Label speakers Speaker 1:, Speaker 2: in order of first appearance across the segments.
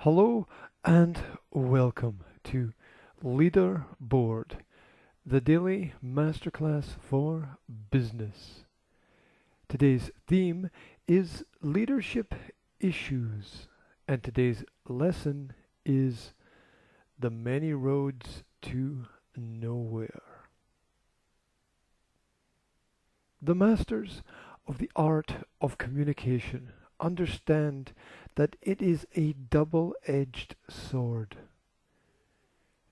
Speaker 1: Hello and welcome to Leaderboard, the daily masterclass for business. Today's theme is leadership issues, and today's lesson is the many roads to nowhere. The masters of the art of communication understand that it is a double-edged sword.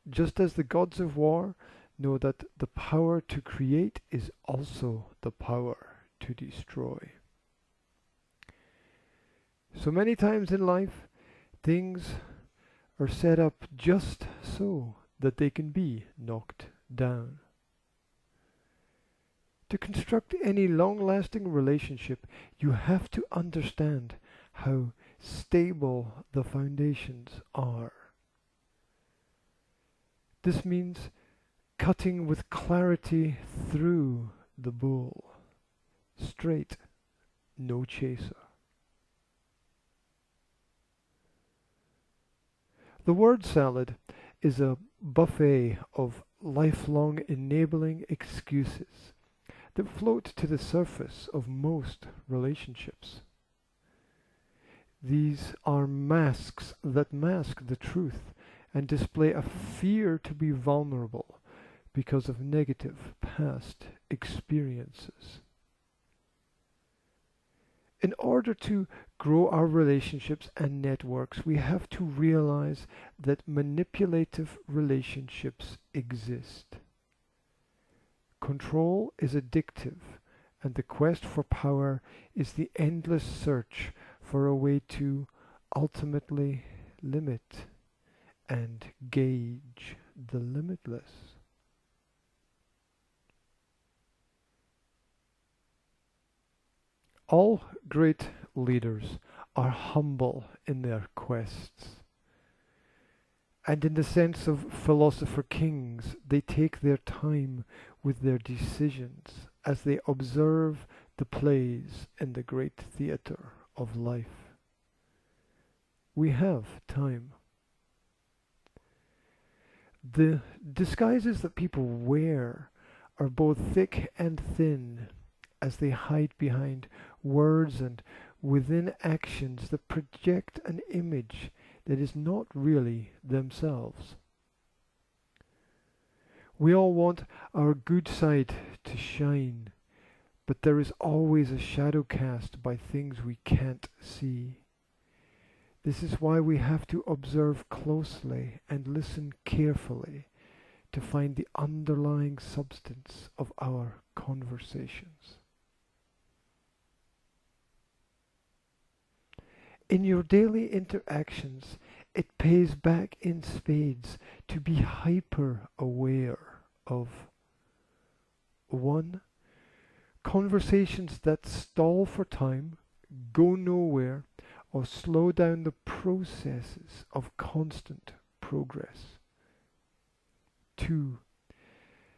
Speaker 1: Just as the gods of war know that the power to create is also the power to destroy. So many times in life, things are set up just so that they can be knocked down. To construct any long-lasting relationship, you have to understand how stable the foundations are. This means cutting with clarity through the bull. Straight, no chaser. The word salad is a buffet of lifelong enabling excuses that float to the surface of most relationships. These are masks that mask the truth and display a fear to be vulnerable because of negative past experiences. In order to grow our relationships and networks, we have to realize that manipulative relationships exist. Control is addictive, and the quest for power is the endless search for a way to ultimately limit and gauge the limitless. All great leaders are humble in their quests. And in the sense of philosopher kings, they take their time with their decisions as they observe the plays in the great theatre of life. We have time. The disguises that people wear are both thick and thin as they hide behind words and within actions that project an image that is not really themselves. We all want our good side to shine, but there is always a shadow cast by things we can't see. This is why we have to observe closely and listen carefully to find the underlying substance of our conversations. In your daily interactions, it pays back in spades to be hyper aware of 1. Conversations that stall for time, go nowhere, or slow down the processes of constant progress. 2.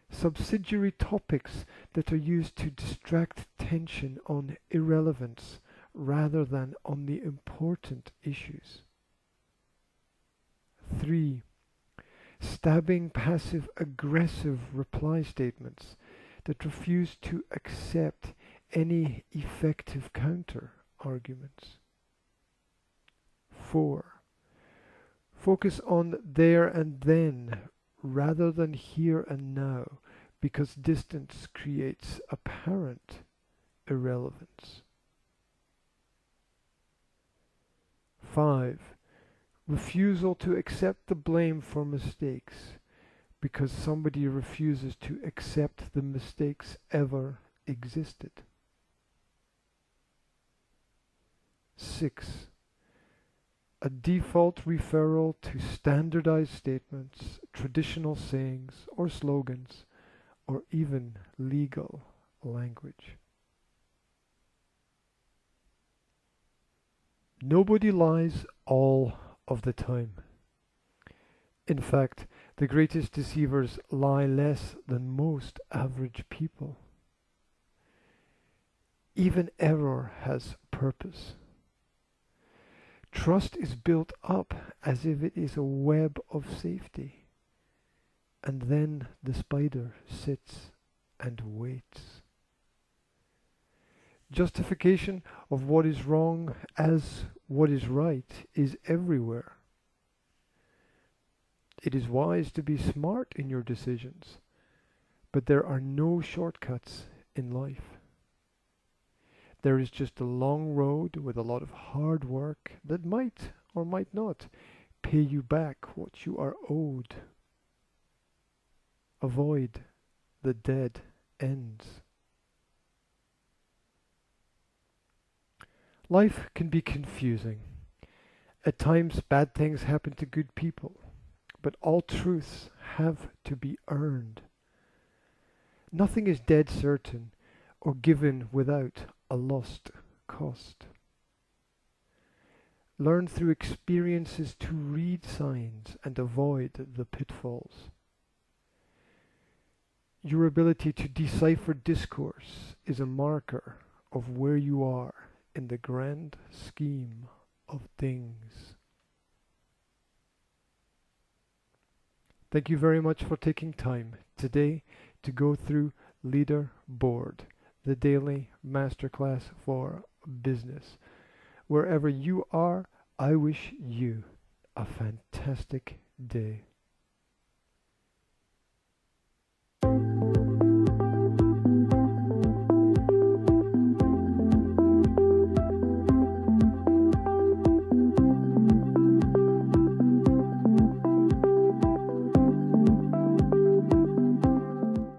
Speaker 1: Subsidiary topics that are used to distract attention on irrelevance rather than on the important issues. 3. Stabbing passive-aggressive reply statements that refuse to accept any effective counter-arguments. 4. Focus on there and then rather than here and now because distance creates apparent irrelevance. 5. Refusal to accept the blame for mistakes because somebody refuses to accept the mistakes ever existed. 6. A default referral to standardized statements, traditional sayings or slogans, or even legal language. Nobody lies all of the time. In fact, the greatest deceivers lie less than most average people. Even error has purpose. Trust is built up as if it is a web of safety. And then the spider sits and waits. Justification of what is wrong as what is right is everywhere. It is wise to be smart in your decisions, but there are no shortcuts in life. There is just a long road with a lot of hard work that might or might not pay you back what you are owed. Avoid the dead ends. Life can be confusing. At times bad things happen to good people, but all truths have to be earned. Nothing is dead certain or given without a lost cost. Learn through experiences to read signs and avoid the pitfalls. Your ability to decipher discourse is a marker of where you are in the grand scheme of things. Thank you very much for taking time today to go through Leaderboard, the daily masterclass for business. Wherever you are, I wish you a fantastic day.